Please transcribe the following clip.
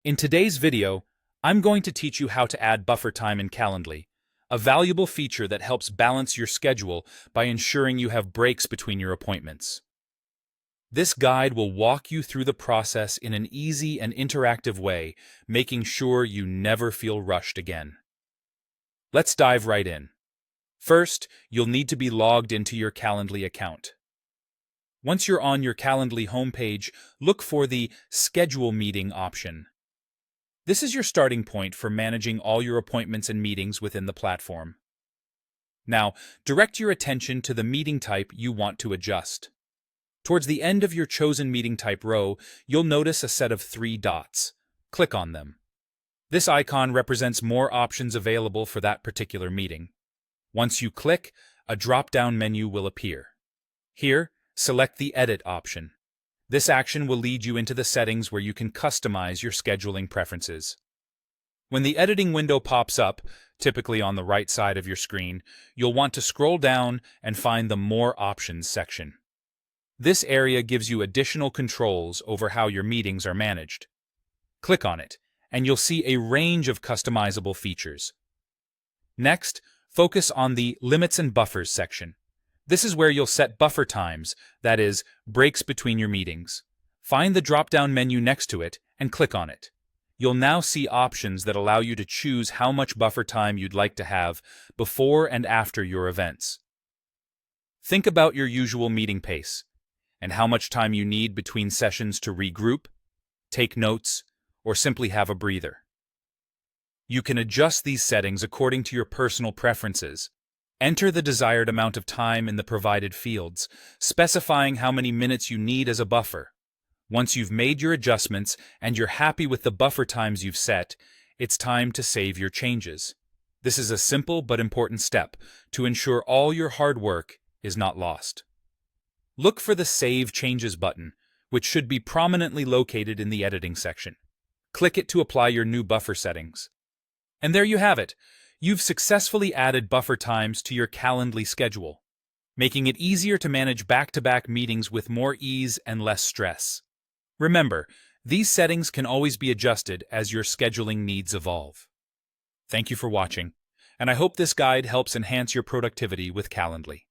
In today's video, I'm going to teach you how to add buffer time in Calendly, a valuable feature that helps balance your schedule by ensuring you have breaks between your appointments. This guide will walk you through the process in an easy and interactive way, making sure you never feel rushed again. Let's dive right in. First, you'll need to be logged into your Calendly account. Once you're on your Calendly homepage, look for the Schedule Meeting option. This is your starting point for managing all your appointments and meetings within the platform. Now, direct your attention to the meeting type you want to adjust. Towards the end of your chosen meeting type row, you'll notice a set of 3 dots. Click on them. This icon represents more options available for that particular meeting. Once you click, a drop-down menu will appear. Here, select the Edit option. This action will lead you into the settings where you can customize your scheduling preferences. When the editing window pops up, typically on the right side of your screen, you'll want to scroll down and find the More Options section. This area gives you additional controls over how your meetings are managed. Click on it, and you'll see a range of customizable features. Next, focus on the Limits and Buffers section. This is where you'll set buffer times, that is, breaks between your meetings. Find the drop-down menu next to it and click on it. You'll now see options that allow you to choose how much buffer time you'd like to have before and after your events. Think about your usual meeting pace and how much time you need between sessions to regroup, take notes, or simply have a breather. You can adjust these settings according to your personal preferences. Enter the desired amount of time in the provided fields, specifying how many minutes you need as a buffer. Once you've made your adjustments and you're happy with the buffer times you've set, it's time to save your changes. This is a simple but important step to ensure all your hard work is not lost. Look for the Save Changes button, which should be prominently located in the editing section. Click it to apply your new buffer settings. And there you have it. You've successfully added buffer times to your Calendly schedule, making it easier to manage back-to-back meetings with more ease and less stress. Remember, these settings can always be adjusted as your scheduling needs evolve. Thank you for watching, and I hope this guide helps enhance your productivity with Calendly.